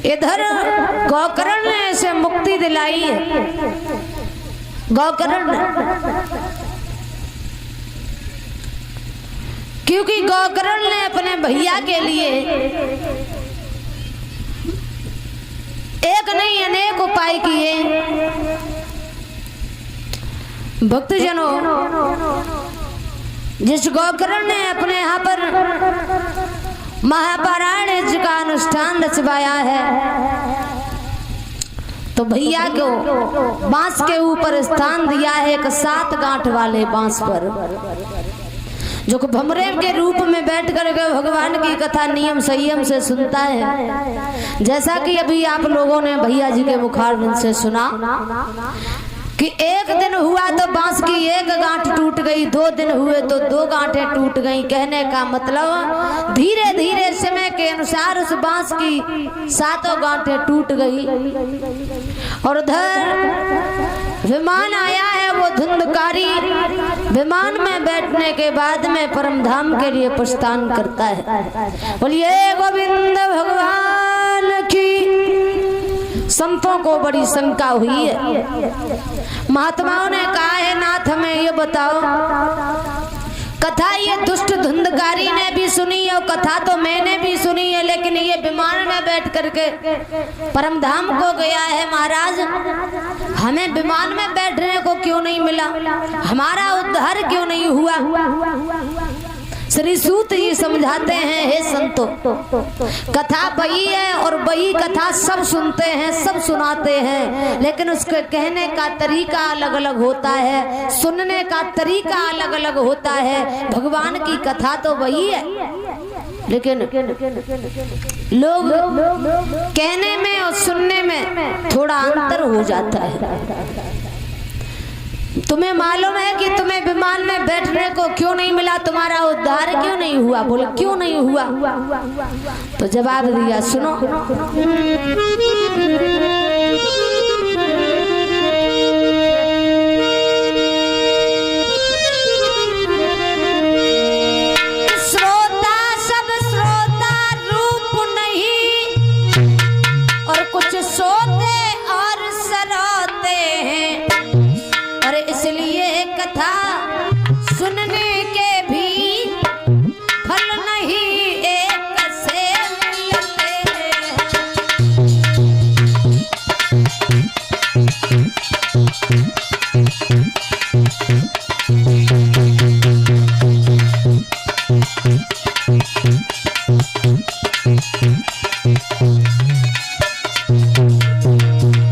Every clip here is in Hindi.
इधर गौकर्ण ने ऐसे मुक्ति दिलाई है। गौकर्ण क्योंकि गौकर्ण ने अपने भैया के लिए एक नहीं अनेक उपाय किए। भक्तजनों, जिस गौकर्ण ने अपने यहाँ पर महापारायण जी का अनुष्ठान रचवाया है, तो भैया को बांस के ऊपर स्थान दिया है, एक 7 गांठ वाले बांस पर, जो भमरे के रूप में बैठ कर के भगवान की कथा नियम संयम से सुनता है। जैसा कि अभी आप लोगों ने भैया जी के मुखारबिंद से सुना कि एक दिन हुआ तो बांस की 1 गांठ टूट गई, 2 दिन हुए तो 2 गांठें टूट गई। कहने का मतलब धीरे धीरे समय के अनुसार उस बांस की 7 गांठें टूट गई। और उधर विमान आया है, वो धुंधकारी विमान में बैठने के बाद में परम धाम के लिए प्रस्थान करता है। बोलिए गोविंद भगवान की। संतों को बड़ी शंका हुई है। महात्माओं ने कहा है, नाथ हमें ये बताओ, कथा ये दुष्ट धुंधकारी ने भी सुनी और कथा तो मैंने भी सुनी है, लेकिन ये विमान में बैठ करके परम धाम को गया है। महाराज, हमें विमान में बैठने को क्यों नहीं मिला? हमारा उद्धार क्यों नहीं हुआ? श्री सूत जी समझाते हैं, हे संतो, कथा वही है और वही कथा सब सुनते हैं, सब सुनाते हैं, लेकिन उसके कहने का तरीका अलग अलग होता है, सुनने का तरीका अलग अलग होता है। भगवान की कथा तो वही है, लेकिन लोग कहने में और सुनने में थोड़ा अंतर हो जाता है। तुम्हें मालूम है कि तुम्हें विमान में बैठने को क्यों नहीं मिला? तुम्हारा उद्धार क्यों नहीं हुआ? बोले क्यों नहीं हुआ? तो जवाब दिया, सुनो। श्रोता सब श्रोता रूप नहीं, और कुछ सोते और सरोते हैं, और इसलिए कथा सुनने के भी फल नहीं एक से मिलते हैं।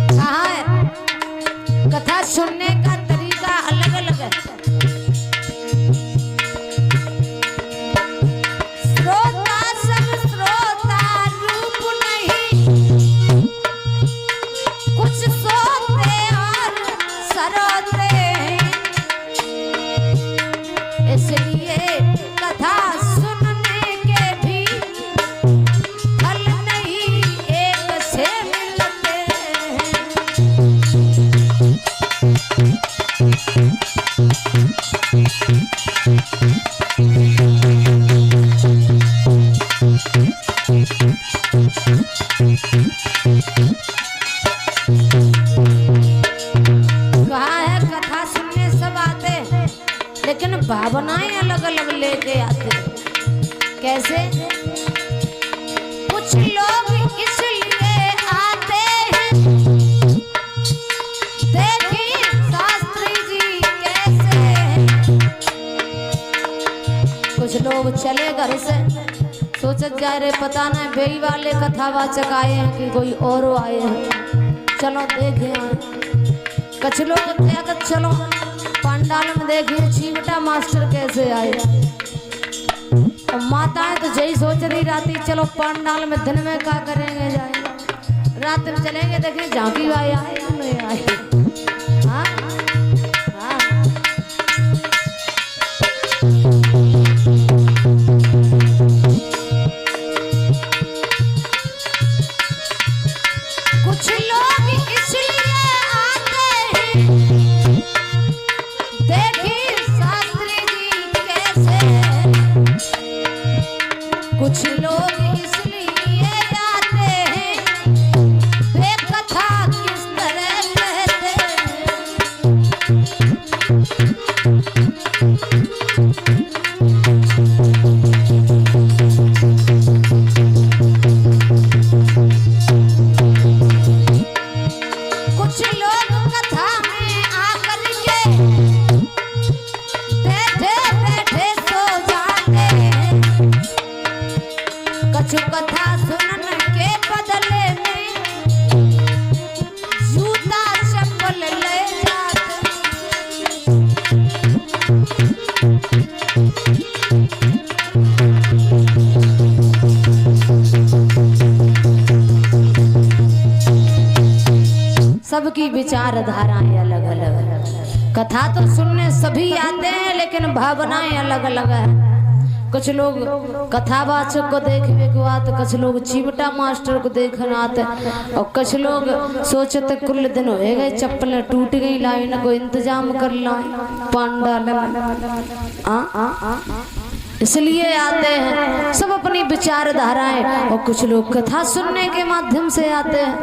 कहाँ है? कथा सुनने का तरीका अलग अलग है। श्रोता सब श्रोता रूप नहीं, कुछ सोते और सरोते हैं, इसलिए कथा सुनने के भी फल नहीं एक से मिलते हैं। कहा है कथा सुनने सब आते हैं, लेकिन भावनाएं अलग अलग लेके आते हैं। कैसे? कुछ लोग इसलिए आते हैं, देखिए शास्त्री जी कैसे हैं। कुछ लोग चले घर से, सोचत जा रहे पता नहीं बेई वाले कथावाचक आए हैं कि कोई और आए हैं, चलो देखे आए। कुछ लोग त्यागत चलो पंडाल में देखिए चीवटा मास्टर कैसे आए। और माताएं तो यही सोच रही राती, चलो पंडाल में दिन में क्या करेंगे, जाएंगे रात में चलेंगे देखें झांकी भाई आए नहीं आए। हाँ हाँ, कुछ लोग इसलिए आते हैं, देखिए शास्त्री जी कैसे हैं। कुछ लोग इसलिए आते हैं, कुछ कथा सुनन के बदले में जूता चप्पल ले जाते। सबकी विचारधाराएं अलग अलग है। कथा तो सुनने सभी आते हैं लेकिन भावनाएं अलग अलग है। कुछ लोग कथावाचक को देखने को आते, कुछ लोग चिमटा मास्टर को देखने आते और कुछ लोग सोचते कुल दिन हो गए चप्पल टूट गई लाइन को इंतजाम कर लाए पांडाल इसलिए आते हैं। सब अपनी विचारधाराएं और कुछ लोग कथा सुनने के माध्यम से आते हैं।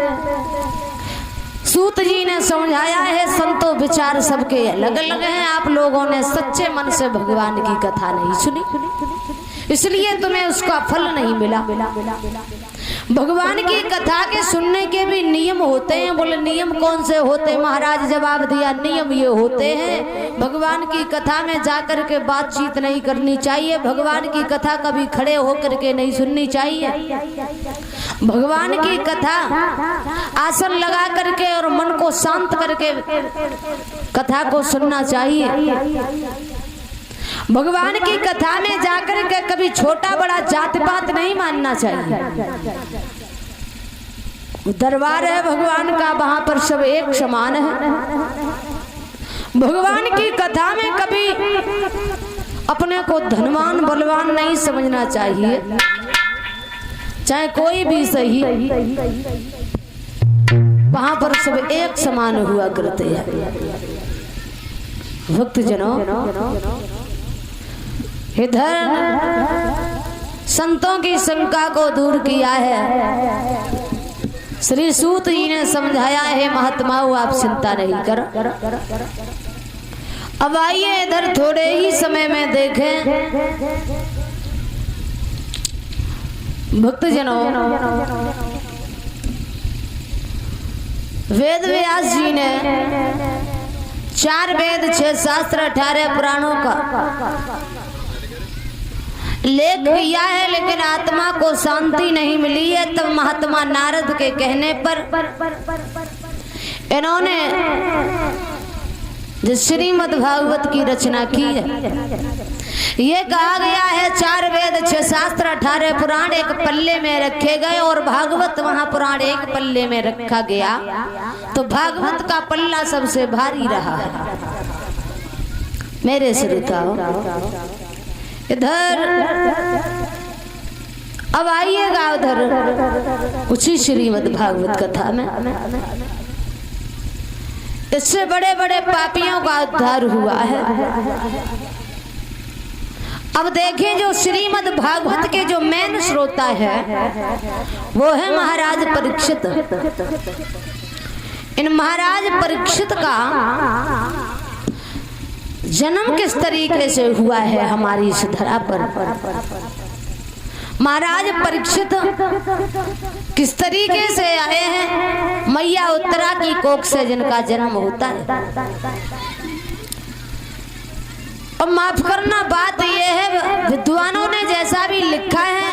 सूत जी ने समझाया है संतो विचार सबके अलग अलग हैं। आप लोगों ने सच्चे मन से भगवान की कथा नहीं सुनी इसलिए तुम्हें उसका फल नहीं मिला। भगवान की कथा के सुनने के भी नियम होते हैं। बोले नियम कौन से होते? महाराज जवाब दिया नियम ये होते हैं भगवान की कथा में जाकर के बातचीत नहीं करनी चाहिए। भगवान की कथा कभी खड़े होकर के नहीं सुननी चाहिए। भगवान की कथा आसन लगा करके और मन को शांत करके कथा को सुनना चाहिए। भगवान की कथा में जाकर के कभी छोटा बड़ा जात पात नहीं मानना चाहिए। दरबार है भगवान का, वहां पर सब एक समान है। भगवान की कथा में कभी अपने को धनवान बलवान नहीं समझना चाहिए, चाहे कोई भी सही। वहां पर सब एक समान हुआ करते हैं। भक्तजनों, इधर संतों की शंका को दूर किया है श्री सूत जी ने समझाया है महात्माओं आप चिंता नहीं करो। अब आइए इधर थोड़े ही समय में देखें भक्तजनों, वेद व्यास जी ने 4 वेद 6 शास्त्र 18 पुराणों का लेख किया है लेकिन आत्मा को शांति नहीं मिली है। तब महात्मा नारद के कहने पर इन्होंने जो श्रीमद् भागवत की रचना की है। ये कहा गया है 4 वेद 6 शास्त्र 18 पुराण एक पल्ले में रखे गए और भागवत महापुराण एक पल्ले में रखा गया, तो भागवत का पल्ला सबसे भारी रहा है। मेरे श्रोताओ, इधर अब आइएगा उधर उसी श्रीमद् भागवत कथा में इससे बड़े बड़े पापियों का उद्धार हुआ है। अब देखें जो श्रीमद् भागवत के जो मेन श्रोता है वो है महाराज परीक्षित। इन महाराज परीक्षित का जन्म किस तरीके से हुआ है हमारी इस धरा पर? महाराज परीक्षित किस तरीके से आए हैं? मैया उत्तरा की कोख से जिनका जन्म होता है। और माफ करना बात यह है विद्वानों ने जैसा भी लिखा है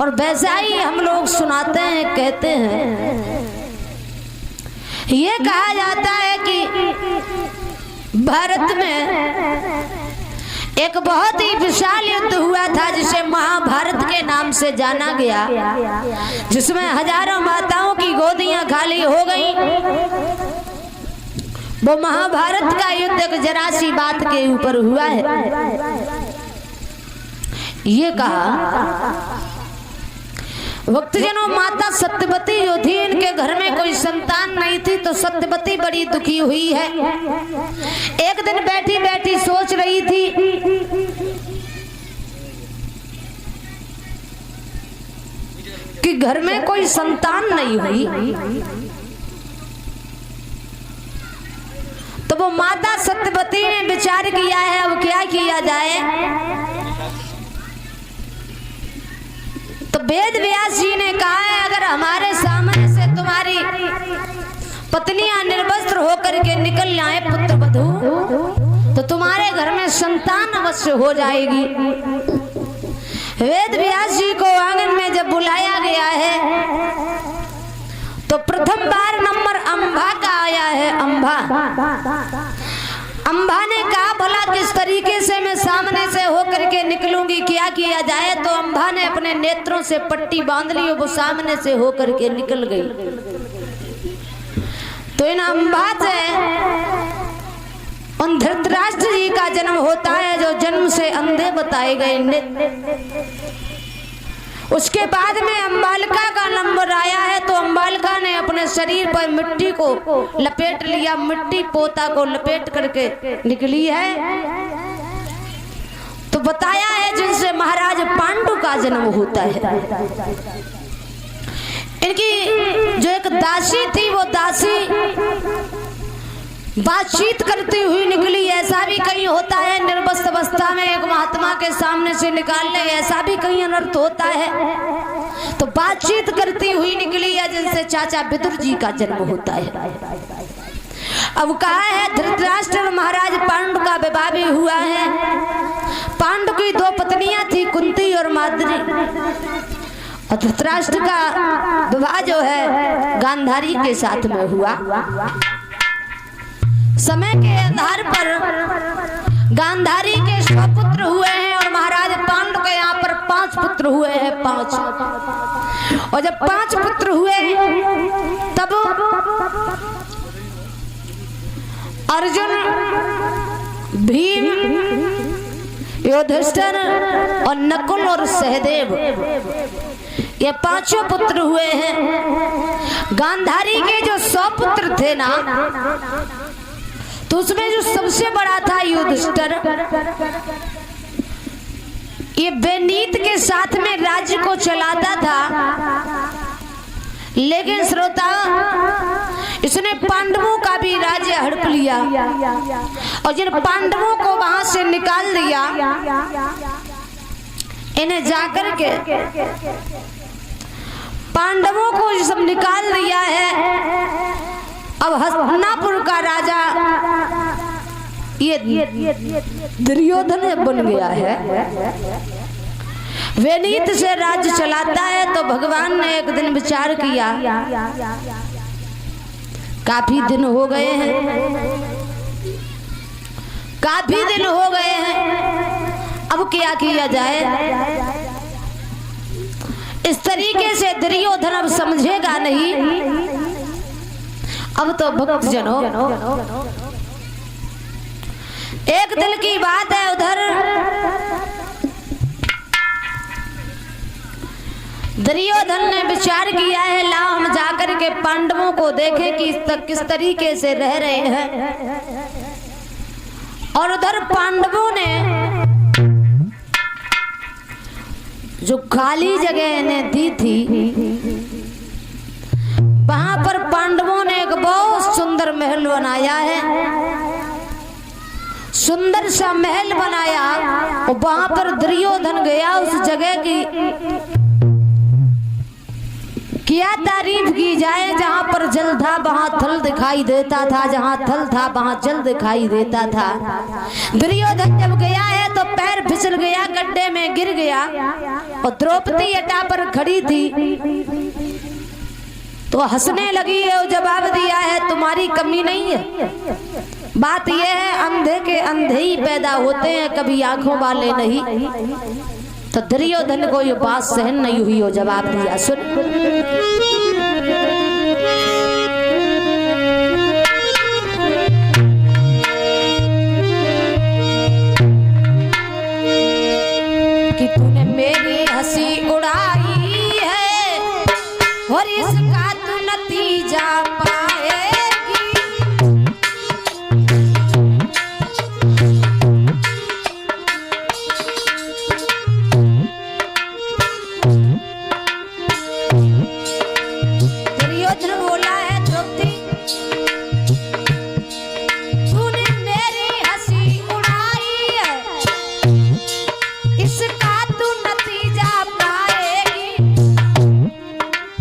और वैसा ही हम लोग सुनाते हैं, कहते हैं। ये कहा जाता है कि भारत में एक बहुत ही विशाल युद्ध हुआ था जिसे महाभारत के नाम से जाना गया, जिसमें हजारों माताओं की गोदियां खाली हो गईं। वो महाभारत का युद्ध एक जरा सी बात के ऊपर हुआ है। ये कहा भक्तजनों, माता सत्यवती जो थी इनके घर में कोई संतान नहीं थी, तो सत्यवती बड़ी दुखी हुई है। एक दिन बैठी बैठी सोच रही थी कि घर में कोई संतान नहीं हुई, तो वो माता सत्यवती ने विचार किया है अब क्या किया जाए। तो वेद व्यास जी ने कहा है अगर हमारे सामने से तुम्हारी पत्नियां निर्वस्त्र होकर के निकल आए पुत्र वधू, तो तुम्हारे घर में संतान अवश्य हो जाएगी। वेद व्यास जी को आंगन में जब बुलाया गया है तो प्रथम बार नंबर अंबा का आया है। अंबा ने कहा भला किस तरीके से मैं सामने से होकर के निकलूंगी, क्या किया जाए? तो अंबा ने अपने नेत्रों से पट्टी बांध ली और वो सामने से होकर के निकल गई। तो इन अंबा से उन धृतराष्ट्र जी का जन्म होता है जो जन्म से अंधे बताए गए। उसके बाद में अंबालिका का नंबर आया है तो अंबालिका ने अपने शरीर पर मिट्टी को लपेट लिया, मिट्टी पोता को लपेट करके निकली है। तो बताया है जिनसे महाराज पांडु का जन्म होता है। इनकी जो एक दासी थी वो दासी बातचीत करती हुई निकली। ऐसा भी कहीं होता है निर्वस्त्र अवस्था में एक महात्मा के सामने से निकालने, ऐसा भी कहीं अनर्थ होता है। तो बातचीत करती हुई निकली है जिनसे चाचा विदुर जी का जन्म होता है। अब कहा है धृतराष्ट्र और महाराज पांडु का विवाह भी हुआ है। पांडु की दो पत्नियां थी, कुंती और माद्री। और धृतराष्ट्र का विवाह जो है गांधारी के साथ में हुआ। समय के आधार पर गांधारी के 100 पुत्र हुए हैं और महाराज पांडु के यहाँ पर 5 पुत्र हुए हैं, 5। और जब 5 पुत्र हुए तब अर्जुन, भीम, युधिष्ठिर और नकुल और सहदेव, ये 5 पुत्र हुए हैं। गांधारी के जो 100 पुत्र थे ना, तो उसमें जो सबसे बड़ा था युधिष्ठिर। ये बेनीत के साथ में राज्य को चलाता था, लेकिन श्रोता इसने पांडवों का भी राज्य हड़प लिया और जिन पांडवों को वहां से निकाल दिया, इन्हें जाकर के पांडवों को सब निकाल दिया है। अब हस्तिनापुर का राजा ये दुर्योधन बन गया है। वेनीत से राज्य चलाता है। तो भगवान ने एक दिन विचार किया, काफी दिन हो गए हैं, काफी दिन हो गए हैं, अब क्या किया जाए? इस तरीके से दुर्योधन अब समझेगा नहीं। अब तो भक्त जनों, एक दिल की बात है। उधर दुर्योधन ने विचार किया है, लाओ हम जाकर के पांडवों को देखें कि किस तरीके से रह रहे हैं। और उधर पांडवों ने जो खाली जगह इन्हें दी थी, वहां पर पांडवों ने एक बहुत सुंदर महल बनाया है। सुंदर सा महल बनाया और वहां पर दुर्योधन गया। उस जगह की क्या तारीफ की जाए, जहां पर जल था वहां थल दिखाई देता था, जहां थल था वहां जल दिखाई देता था। दुर्योधन जब गया है तो पैर फिसल गया, गड्ढे में गिर गया और द्रौपदी अटा पर खड़ी थी तो हंसने लगी है और जवाब दिया है, तुम्हारी कमी नहीं है। बात यह है अंधे के अंधे ही पैदा होते हैं, कभी आंखों वाले नहीं। तो दुर्योधन को ये बात सहन नहीं हुई और जवाब दिया, सुन कि तूने मेरी हंसी उड़ाई है और इसका तू नतीजा पाएगी। दुर्योधन बोला है, द्रौपदी तूने मेरी हंसी उड़ाई है, इसका तू नतीजा पाएगी।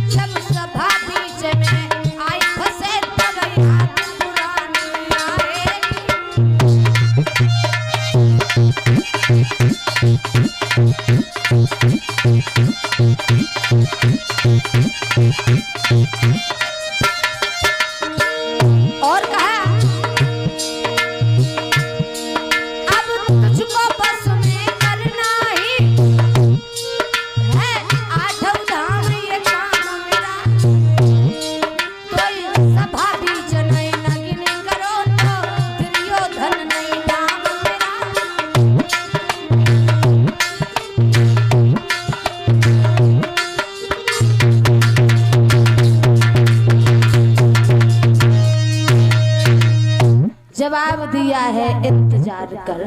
जब सभा बीच में आई और कहा अब तुझको बस में करना ही है आठों धाम ये काम मेरा, कोई सभा बीच नहीं नगिन करो तो दुर्योधन नहीं नाम मेरा। जवाब दिया है इंतजार कर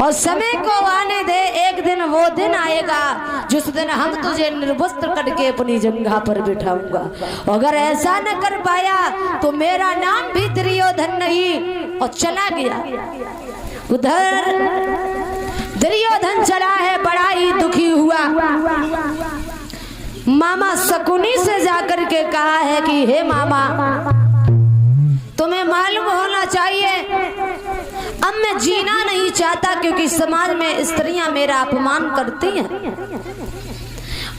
और समय को आने दे, एक दिन वो दिन आएगा जिस दिन हम तुझे निर्वस्त्र करके अपनी जगह पर बिठाऊंगा। अगर ऐसा न कर पाया तो मेरा नाम भी दुर्योधन नहीं। और चला गया उधर दुर्योधन चला है, बड़ा ही दुखी हुआ। मामा शकुनी से जाकर के कहा है कि हे मामा, तुम्हें मालूम होना चाहिए अब मैं जीना नहीं चाहता, क्योंकि समाज में स्त्रियां मेरा अपमान करती हैं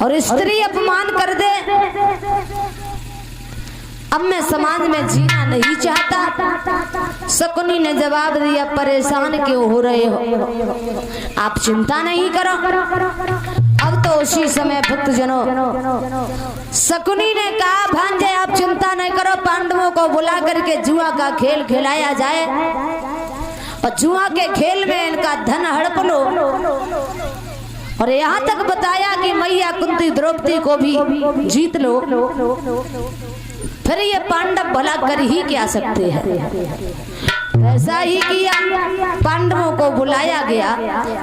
और स्त्री अपमान कर दे, अब मैं समाज में जीना नहीं चाहता। शकुनी ने जवाब दिया, परेशान क्यों हो रहे हो, आप चिंता नहीं करो। अब तो उसी समय भक्तजनों शकुनी ने कहा, भांजे आप चिंता नहीं करो, पांडवों को बुला करके जुआ का खेल खिलाया जाए और जुआ के खेल में इनका धन हड़प लो। और यहाँ तक बताया कि मैया कुंती द्रौपदी को भी जीत लो, फिर ये पांडव भला कर ही क्या सकते हैं। ऐसा ही किया, पांडवों को बुलाया गया।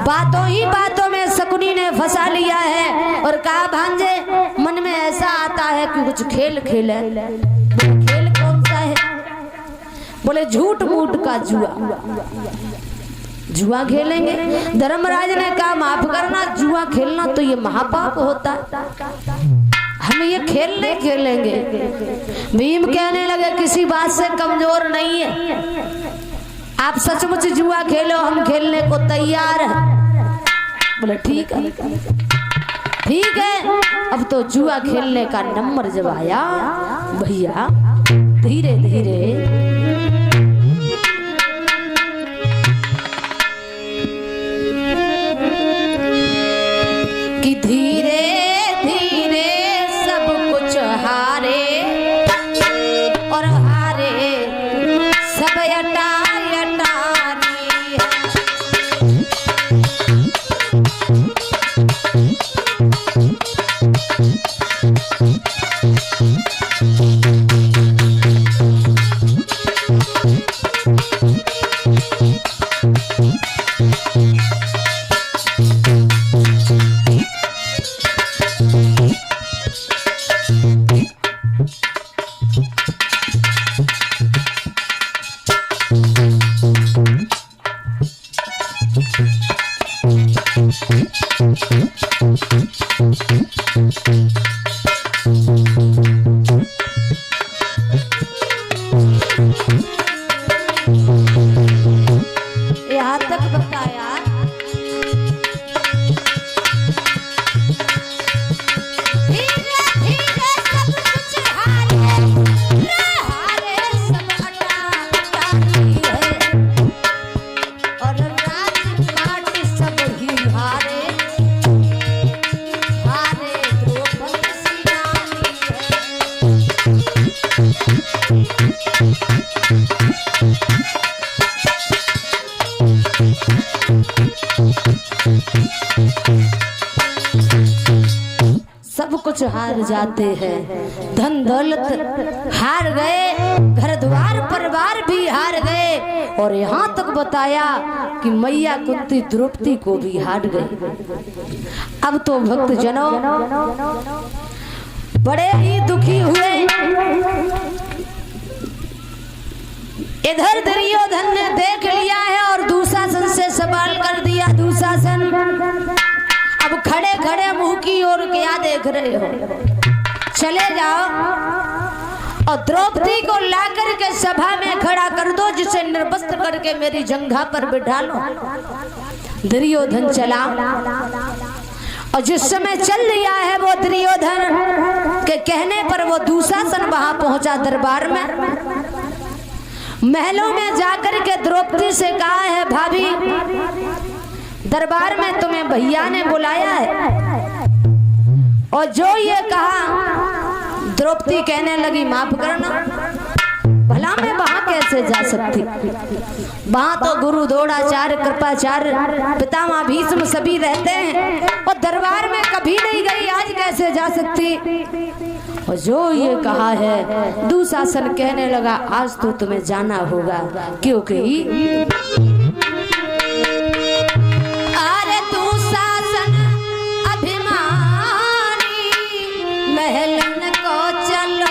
बातों ही बातों में शकुनी ने फंसा लिया है और कहा, भांजे मन में ऐसा आता है कि कुछ खेल खेले। खेल कौन सा है? बोले झूठ मूठ का जुआ, जुआ खेलेंगे। धर्मराज ने कहा, माफ करना, जुआ खेलना तो ये महापाप होता है, हम ये खेल नहीं खेलेंगे। भीम कहने लगे, किसी बात से कमजोर नहीं है, आप सचमुच जुआ खेलो, हम खेलने को तैयार हैं। बोले ठीक है, ठीक है। अब तो जुआ खेलने का नंबर जब आया भैया, धीरे धीरे कि धीरे और हारे सब यहाँ तक बताया। धीरे धीरे सब कुछ हारे सब अटारी है और राजपाट सब ही हारे, हारे द्रौपदी सी नारी सब कुछ हार जाते हैं, धन दौलत हार गए, घर द्वार परिवार भी हार गए और यहाँ तक बताया कि मैया कुंती द्रौपदी को भी हार गए। अब तो भक्त जनों बड़े ही दुखी हुए। इधर दुर्योधन ने देख लिया है और दुशासन से सवाल कर दिया, दुशासन अब खड़े खड़े मुंह की ओर क्या देख रहे हो, चले जाओ और द्रौपदी को लाकर के सभा में खड़ा कर दो, जिसे निर्वस्त्र करके मेरी जंघा पर बिठा लो। दुर्योधन चला और जिस समय चल लिया है वो दुर्योधन के कहने पर वो दुशासन वहां पहुंचा दरबार में। महलों में जाकर के द्रौपदी से कहा है, भाभी दरबार में तुम्हें भैया ने बुलाया है। और जो ये कहा, द्रौपदी कहने लगी माफ करना, भला मैं वहां कैसे जा सकती, वहां तो गुरु द्रोणाचार्य कृपाचार्य पितामह भीष्म सभी रहते हैं, और दरबार में कभी नहीं गई, आज कैसे जा सकती। और जो ये कहा है, दुशासन कहने लगा आज तो तुम्हें जाना होगा, क्योंकि अरे दुशासन अभिमानी महलन को चलो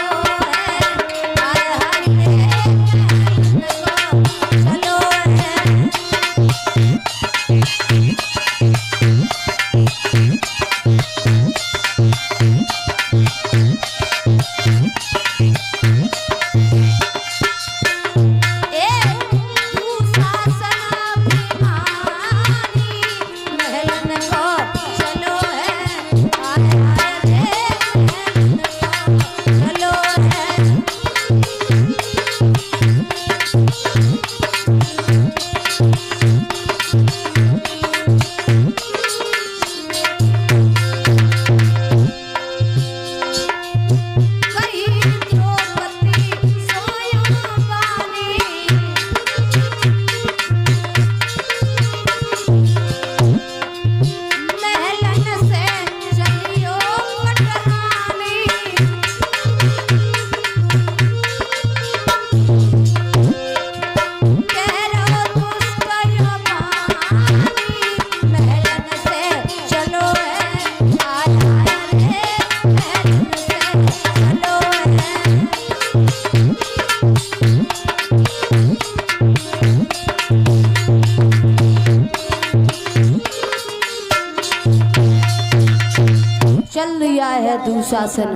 दुशासन।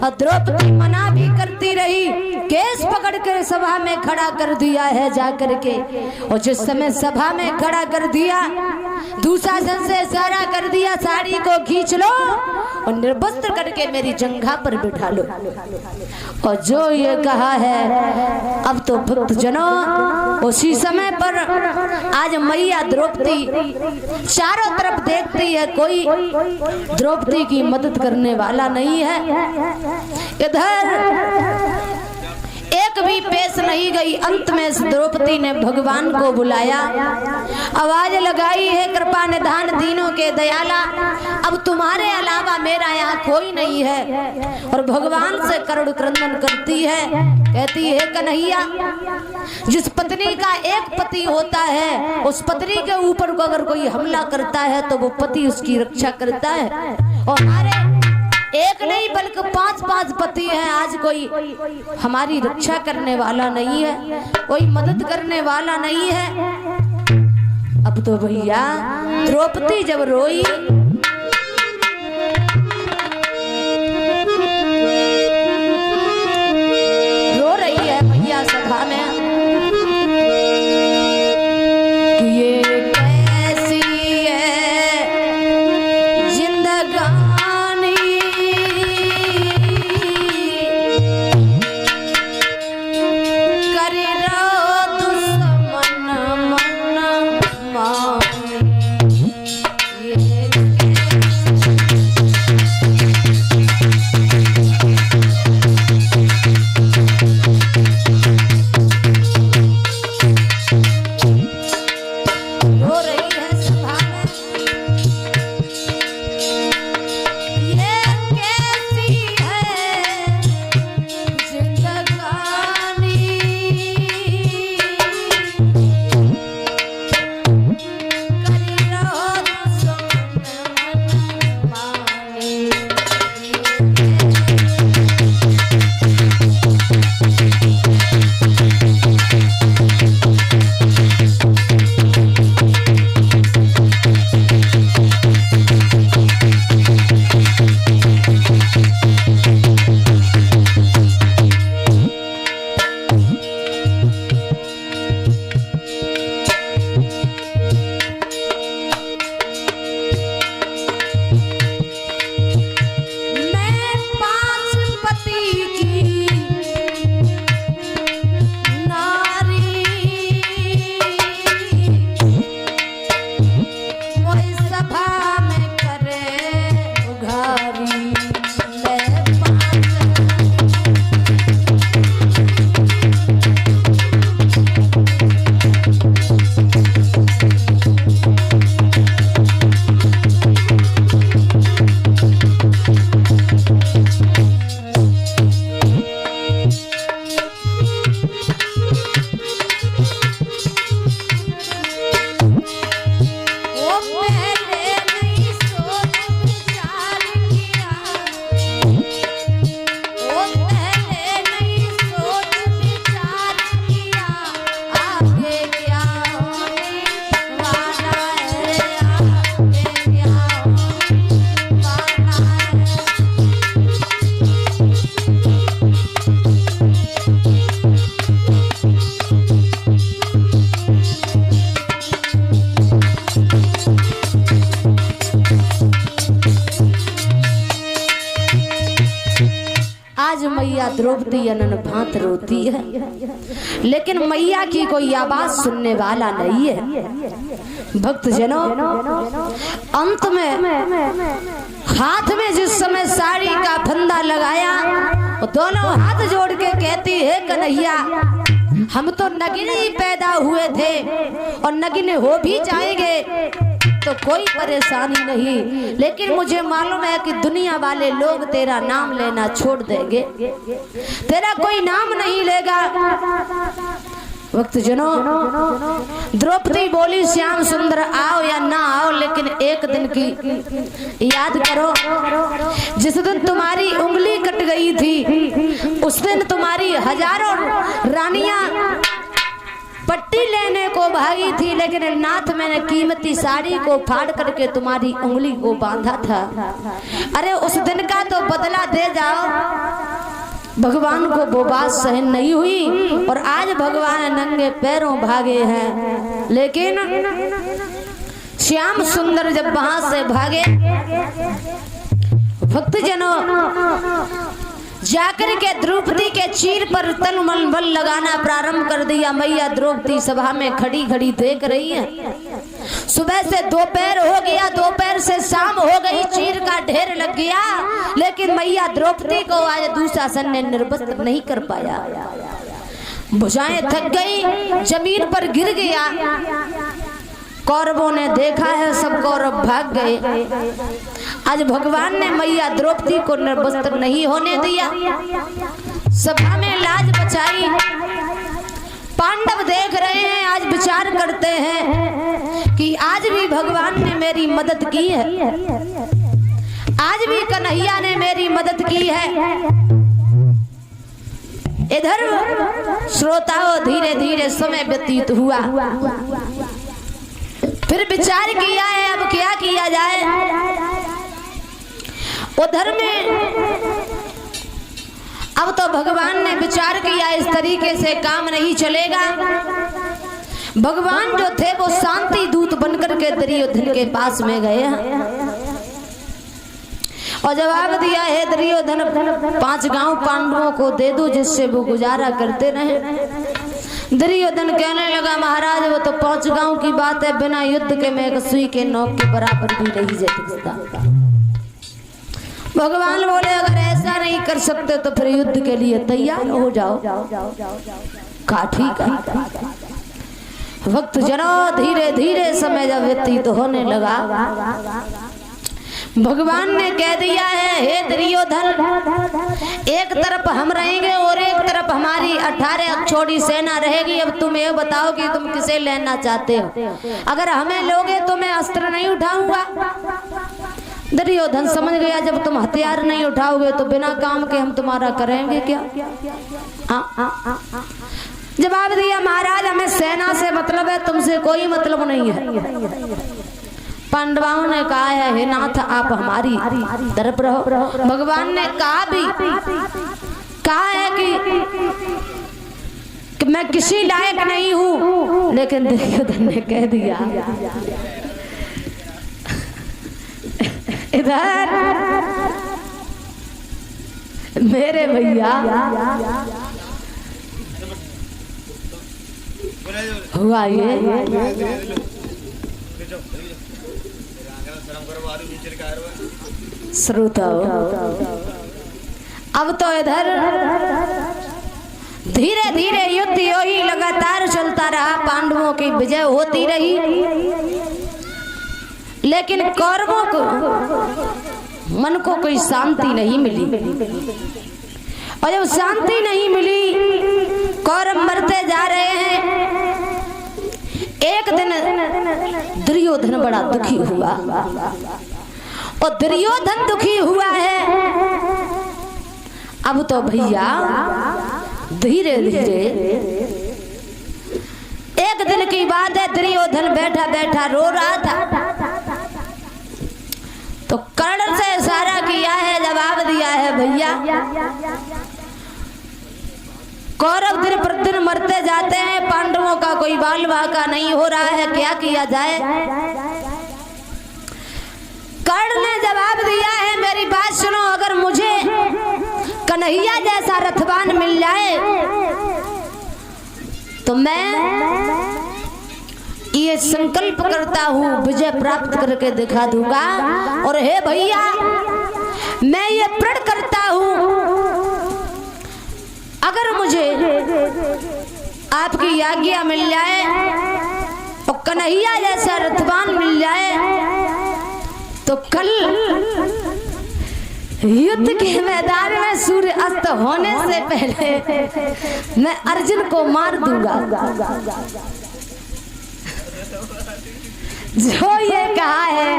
और द्रौपदी मना भी करती रही, केस पकड़ कर सभा में खड़ा कर दिया है जाकर के। और जिस समय सभा में खड़ा कर दिया, दुशासन से इशारा कर दिया साड़ी को खींच लो और निर्वस्त्र करके मेरी जंघा पर बिठा लो। और जो ये कहा है, अब तो भक्त जनों उसी समय पर आज मैया द्रौपदी चारों तरफ देखती है, कोई द्रौपदी की मदद करने वाला नहीं है। इधर एक भी पेश नहीं गई। अंत में द्रौपदी ने भगवान को बुलाया, आवाज लगाई है कृपा निधान दीनों के दयाला, अब तुम्हारे अलावा मेरा यहाँ कोई नहीं है। और भगवान से करुण क्रंदन करती है, कहती है कन्हैया, जिस पत्नी का एक पति होता है, उस पत्नी के ऊपर को अगर कोई हमला करता है तो वो पति उसकी रक्षा करता है। और हमारे एक नहीं बल्कि 5-5 पति हैं, आज कोई हमारी रक्षा करने वाला नहीं है, कोई मदद करने वाला नहीं है। अब तो भैया द्रौपदी जब रोई, रो रही है भैया सभा में, कि ये कैसी है जिंदगानी, करी रो दुश्मन मन मानी, ये आज मैया द्रौपदी अनन भांत रोती है, लेकिन मैया की कोई आवाज सुनने वाला नहीं है। भक्तजनों, अंत में हाथ में जिस समय साड़ी का फंदा लगाया, दोनों हाथ जोड़ के कहती है, कन्हैया हम तो नगिनी पैदा हुए थे और नगिन हो भी जाएंगे तो कोई परेशानी नहीं, लेकिन मुझे मालूम है कि दुनिया वाले लोग तेरा नाम लेना छोड़ देंगे, तेरा कोई नाम नहीं लेगा। भक्तजनों, द्रौपदी बोली, श्याम सुंदर आओ या ना आओ, लेकिन एक दिन की याद करो, जिस दिन तुम्हारी उंगली कट गई थी उस दिन तुम्हारी हजारों रानियां पट्टी लेने को भागी थी, लेकिन नाथ मैंने कीमती साड़ी को फाड़ करके तुम्हारी उंगली को बांधा था। अरे उस दिन का तो बदला दे जाओ। भगवान को वो बात सहन नहीं हुई और आज भगवान नंगे पैरों भागे हैं, लेकिन श्याम सुंदर जब वहां से भागे, भक्तजनों जाकर के द्रौपदी के चीर पर तन मन बल लगाना प्रारंभ कर दिया। मैया द्रौपदी सभा में खड़ी खड़ी देख रही है। सुबह से दोपहर हो गया, दोपहर से शाम हो गई, चीर का ढेर लग गया, लेकिन मैया द्रौपदी को आज दुशासन ने निर्वस्त्र नहीं कर पाया। भुजाएं थक गई, जमीन पर गिर गया। कौरवों ने देखा है, सब कौरव भाग गए। आज भगवान ने मैया द्रौपदी को निर्वस्त्र नहीं होने दिया, सभा में लाज बचाई। पांडव देख रहे हैं, आज विचार करते हैं कि आज भी भगवान ने मेरी मदद की है, आज भी कन्हैया ने मेरी मदद की है। इधर श्रोताओं धीरे धीरे समय व्यतीत हुआ, फिर विचार किया है अब क्या किया जाए। उधर में अब तो भगवान ने विचार किया इस तरीके से काम नहीं चलेगा। भगवान जो थे वो शांति दूत बनकर के दुर्योधन के पास में गए और जवाब दिया है, दुर्योधन 5 गांव पांडवों को दे दो जिससे वो गुजारा करते रहे। दुर्योधन कहने लगा, महाराज वो तो 5 गांव की बात है, बिना युद्ध के मैं एक सुई के नोक के बराबर भी नहीं जा सकता। भगवान बोले, अगर ऐसा नहीं कर सकते तो फिर युद्ध के लिए तैयार हो जाओ। काठी का वक्त जरा धीरे धीरे समय जब व्यतीत होने लगा, भगवान ने कह दिया है, हे दुर्योधन, एक तरफ हम रहेंगे और एक तरफ हमारी 18 अक्षौड़ी सेना रहेगी। अब तुम ये बताओ कि तुम किसे लेना चाहते हो। अगर हमें लोगे तो मैं अस्त्र नहीं उठाऊंगा। दुर्योधन समझ गया, जब तुम हथियार नहीं उठाओगे तो बिना काम के हम तुम्हारा करेंगे क्या। जवाब दिया, महाराज हमें सेना से मतलब है, तुमसे कोई मतलब नहीं है। पांडवों ने कहा है, हे नाथ आप हमारी तरफ रहो। भगवान ने कहा है कि मैं किसी लायक नहीं हूं, लेकिन दुर्योधन ने कह दिया, इधर मेरे भैया हुआ ये श्रोताओ, अब तो इधर धीरे धीरे युद्ध ही लगातार चलता रहा। पांडवों की विजय होती रही, लेकिन कौरवों को मन को कोई शांति नहीं मिली। और जब शांति नहीं मिली, कौरव मरते जा रहे हैं। एक दिन दुर्योधन बड़ा दुखी हुआ, और दुर्योधन दुखी हुआ है। अब तो भैया धीरे धीरे एक दिन की बात है, दुर्योधन बैठा बैठा रो रहा था, तो कर्ण से इशारा किया है, जवाब दिया है, भैया कौरव दिन प्रतिदिन मरते जाते हैं, पांडवों का कोई बाल बाका नहीं हो रहा है, क्या किया जाए। कर्ण ने जवाब दिया है, मेरी बात सुनो, अगर मुझे कन्हैया जैसा रथवान मिल जाए तो मैं ये संकल्प करता हूँ विजय प्राप्त करके दिखा दूंगा। और हे भैया मैं ये प्रण करता हूँ अगर मुझे आपकी आज्ञा मिल जाए और कन्हैया जैसा रथवान मिल जाए तो कल युद्ध के मैदान में सूर्य अस्त होने से पहले मैं अर्जुन को मार दूंगा। जो ये कहा है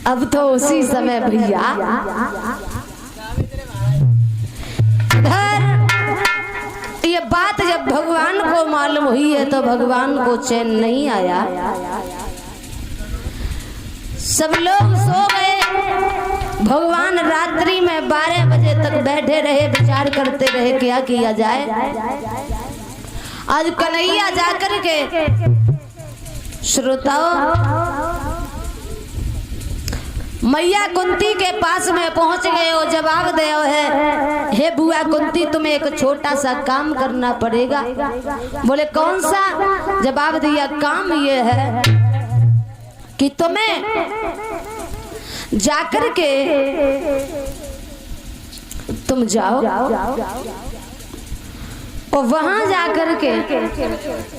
अब तो उसी समय भैया ये बात जब भगवान को मालूम हुई है तो भगवान को चैन नहीं आया। सब लोग सो गए। भगवान रात्रि में 12 बजे तक बैठे रहे, विचार करते रहे क्या किया जाए। आज कन्हैया जाकर के श्रोताओं मैया कुंती के पास में पहुंच गए और जवाब दिया है, हे बुआ कुंती तुम्हें एक छोटा सा काम करना पड़ेगा। बोले कौन सा? जवाब दिया काम ये है कि तुम्हें जाकर के तुम जाओ और वहां जाकर के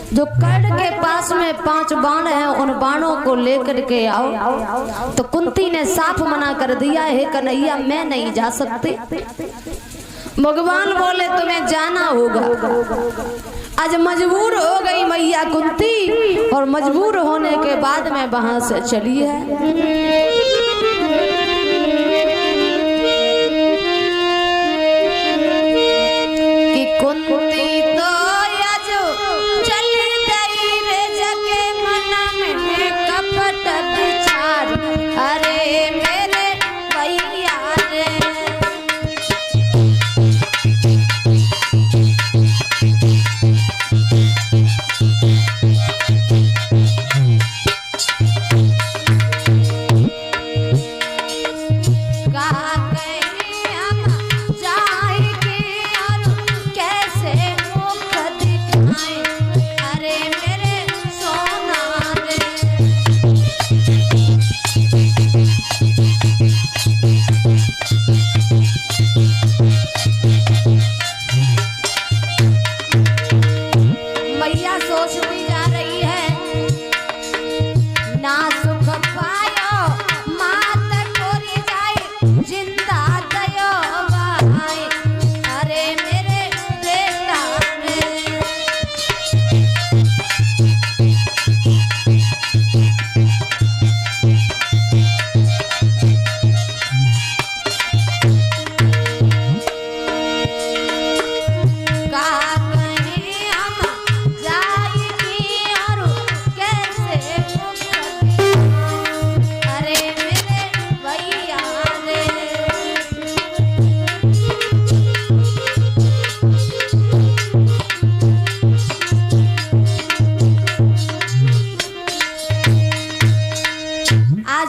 जो कर्ण के पास में 5 बाण है उन बाणों को लेकर के आओ। तो कुंती ने साफ मना कर दिया, हे कन्हैया मैं नहीं जा सकती। भगवान बोले तुम्हें जाना होगा। आज मजबूर हो गई मैया कुंती और मजबूर होने के बाद में वहां से चली है।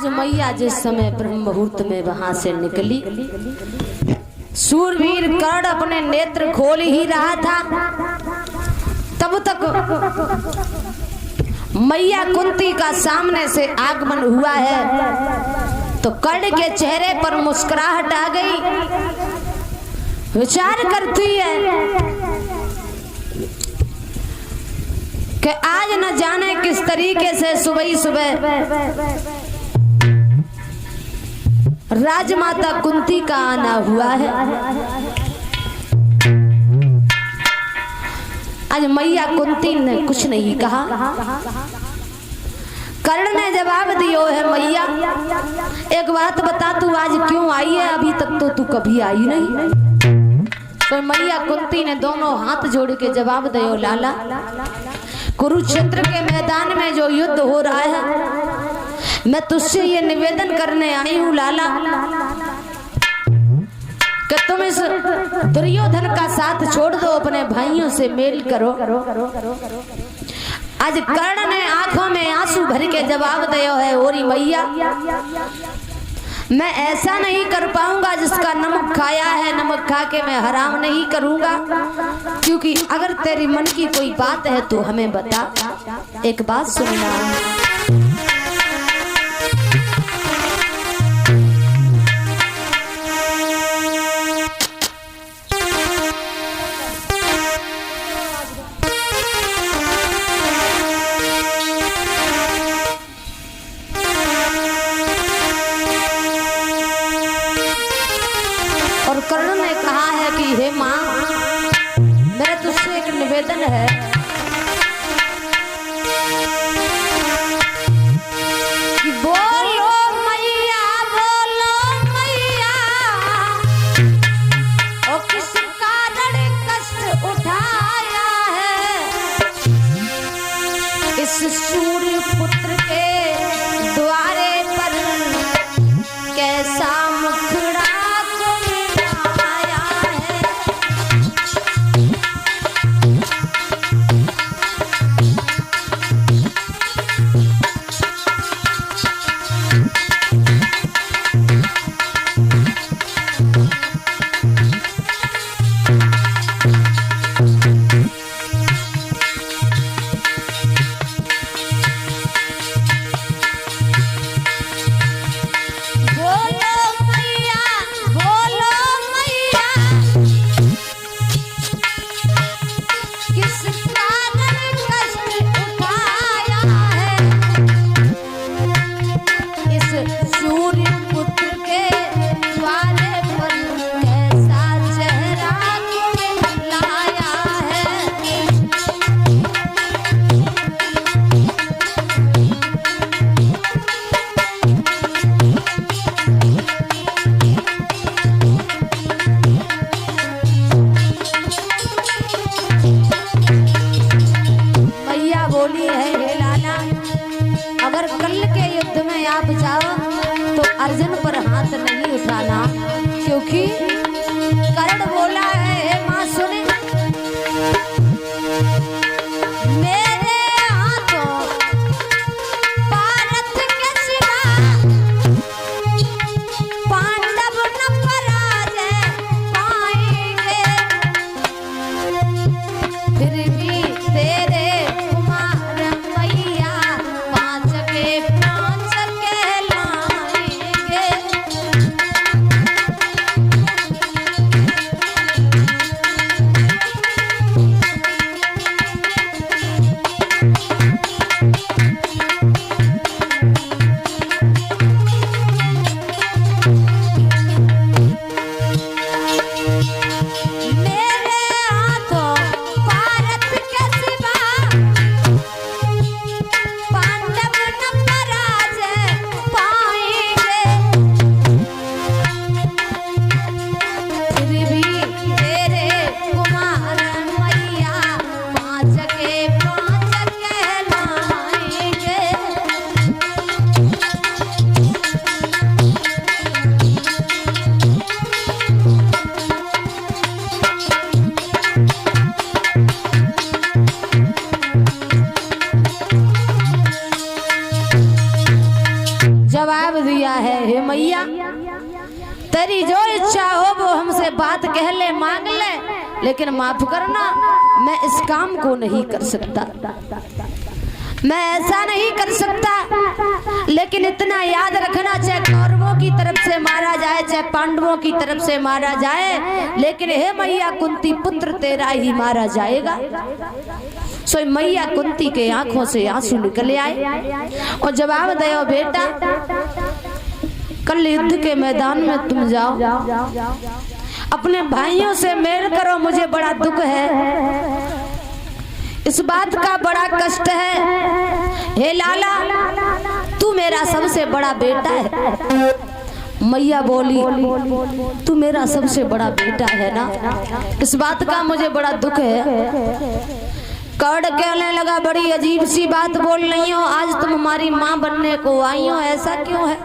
मैया जिस समय ब्रह्म मुहूर्त में वहां से निकली, सूरवीर कर्ण अपने नेत्र खोल ही रहा था, तब तक मैया कुंती का सामने से आगमन हुआ है। तो कर्ण के चेहरे पर मुस्कुराहट आ गई। विचार करती है कि आज न जाने किस तरीके से सुबह ही सुबह राजमाता कुंती का आना हुआ है। आज मैया कुंती ने कुछ नहीं कहा। कर्ण ने जवाब दियो है, मैया एक बात बता, तू आज क्यों आई है? अभी तक तो तू कभी आई नहीं। तो मैया कुंती ने दोनों हाथ जोड़ के जवाब दियो, लाला कुरुक्षेत्र के मैदान में जो युद्ध हो रहा है, मैं तुझसे ये निवेदन करने आई हूँ लाला कि तुम इस दुर्योधन का साथ छोड़ दो, अपने भाइयों से मेल करो। आज कर्ण ने आंखों में आंसू भर के जवाब दियो है, ओरी मैया मैं ऐसा नहीं कर पाऊंगा जिसका नमक खाया है नमक खा के मैं हराम नहीं करूंगा, क्योंकि अगर तेरी मन की कोई बात है तो हमें बता। एक बात सुनना, और कर्ण ने कहा है कि हे माँ, मेरा तुझसे एक निवेदन है कि बोलो मैया और किस कारण कष्ट उठाया है इस सूर्य पुत्र के द्वारे पर, कैसा मुखड़ा अर्जुन पर हाथ नहीं उठाना, क्योंकि कर्ण बोला है हे माँ सुने, मेरे हाथों भारत के सिवा पांडव न पराजय पाएंगे, फिर भी तेरे कुमार मैया पांच के पांच जवाब दिया है हे मैया, तेरी जो इच्छा हो वो हमसे बात कह ले, मांग ले, लेकिन माफ करना मैं इस काम को नहीं कर सकता, मैं ऐसा नहीं कर सकता। लेकिन इतना याद रखना, चाहे कौरवों की तरफ से मारा जाए चाहे पांडवों की तरफ से मारा जाए, लेकिन हे मैया कुंती पुत्र तेरा ही मारा जाएगा। सो मैया कुंती के आंखों से आंसू निकले आए और जवाब दो बेटा, कल युद्ध के मैदान में तुम जाओ, अपने भाइयों से मेल करो, मुझे बड़ा दुख है, इस बात का बड़ा कष्ट है, हे लाला तू मेरा सबसे बड़ा बेटा है। मैया बोली तू मेरा सबसे बड़ा बेटा है ना, इस बात का मुझे बड़ा दुख है। कर्ण कहने लगा बड़ी अजीब सी बात बोल रही हो, आज तुम हमारी माँ बनने को आई हो, ऐसा क्यों है,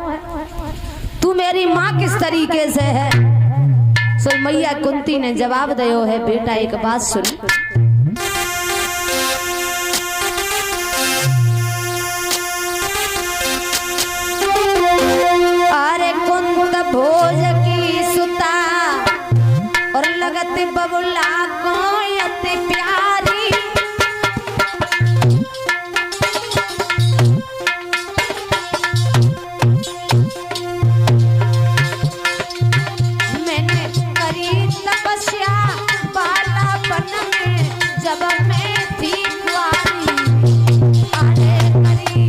तू मेरी माँ किस तरीके से है। सो मैया कुंती ने जवाब दियो है बेटा एक बात सुन, अरे कुंती अति बबुला को अति प्यारी, मैंने करी तपस्या बालापन में जब मैं थी कुंवारी। अरे करी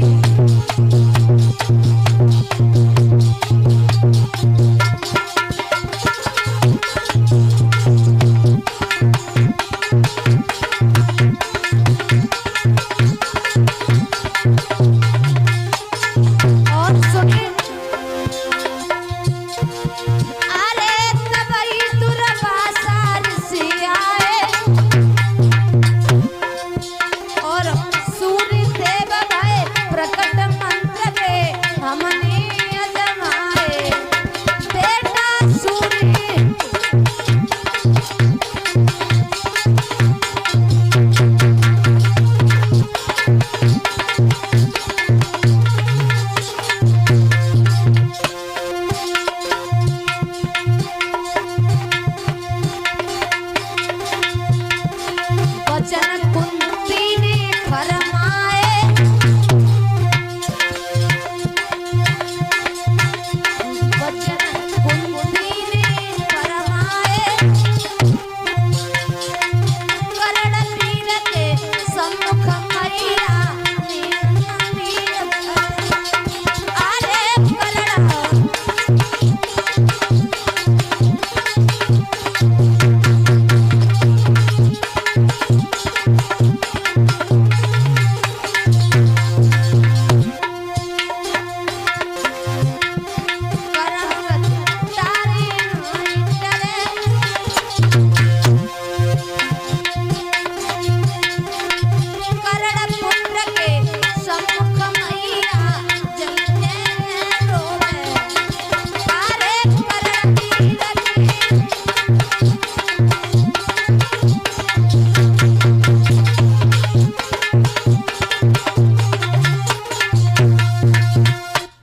और सुनिए, अरे तबई दुर्वासा ऋषि आए और सूर्य देव भय प्रकट मंत्र दे हमने अजमाए। बेटा सूर्य वचन कुंती ने फरमाए, वचन कुंती ने फरमाए, कर्ण तीर के सम्मुख मैया अरे कर्ण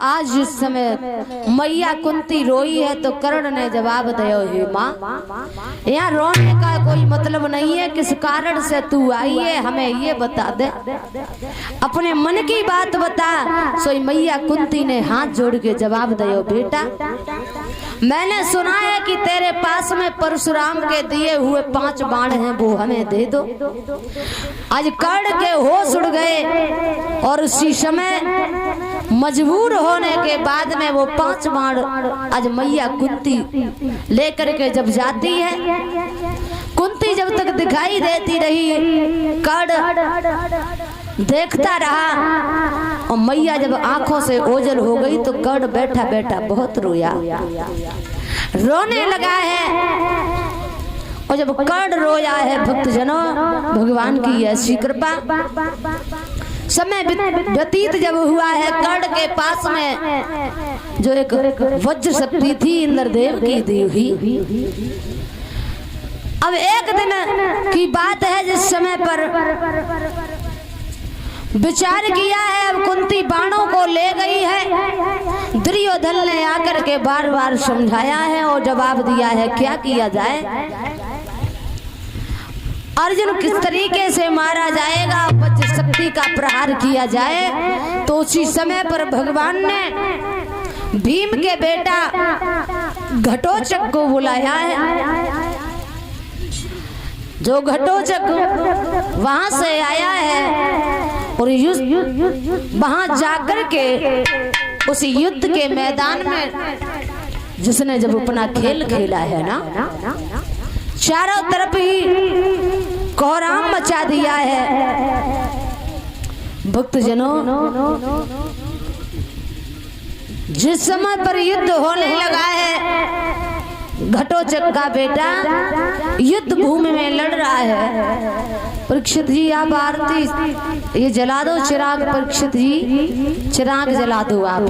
आज जिस समय मैया कुंती रोई है तो कर्ण ने जवाब दिया, हे माँ यहाँ रोने का कोई मतलब नहीं है, किस कारण से तू आई है हमें ये बता दे, अपने मन की बात बता। सो मैया कुंती ने हाथ जोड़ के जवाब दिया, बेटा मैंने सुना है कि तेरे पास में परशुराम के दिए हुए 5 बाण हैं, वो हमें दे दो। आज कर्ण के होश उड़ गए और उसी समय मजबूर होने के बाद में वो 5 बाण आज मैया कुंती लेकर के जब जाती है, कुंती जब तक दिखाई देती रही कर्ण देखता रहा और मैया जब आंखों से ओझल हो गई तो कर्ण बैठा बैठा बहुत रोया, रोने लगा है। और जब कर्ण रोया है भक्तजनों, भगवान की ऐसी कृपा, समय व्यतीत जब हुआ है, कर्ण के पास में जो एक वज्र शक्ति थी इंद्रदेव की दी हुई। अब एक दिन की बात है जिस समय पर विचार किया है, अब कुंती बाणों को ले गई है। दुर्योधन ने आकर के बार बार समझाया है और जवाब दिया है क्या किया जाए, अर्जुन किस तरीके से मारा जाएगा, वज्र शक्ति का प्रहार किया जाए। तो उसी समय पर भगवान ने भीम के बेटा घटोत्कच को बुलाया है। जो घटोत्कच वहां से आया है और वहां जाकर के उस युद्ध के मैदान में जिसने जब अपना खेल खेला है ना, चारों तरफ ही कोहराम मचा दिया है। भक्तजनों, जिस समय पर युद्ध होने लगा है, घटोत्कच का बेटा युद्ध भूमि में लड़ रहा है। परीक्षित जी आप आरती ये जला दो चिराग, परीक्षित जी चिराग जला दो आप।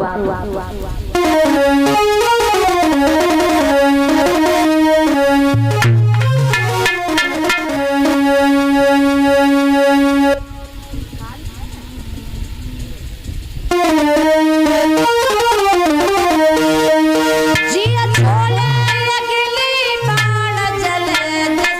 जिया छोले लगली बाण जले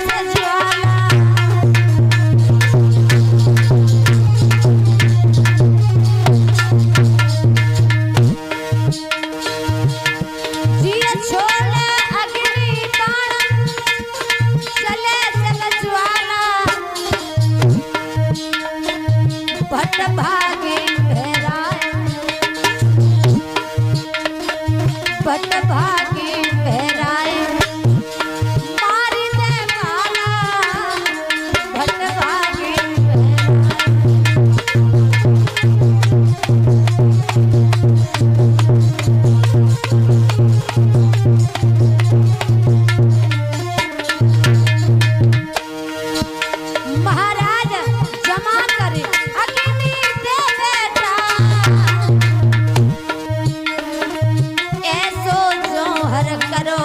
भागी बहराए मारी दे काला भट भागी महाराज जमा करे अग्नि दे बेटा ऐसो जोहर करो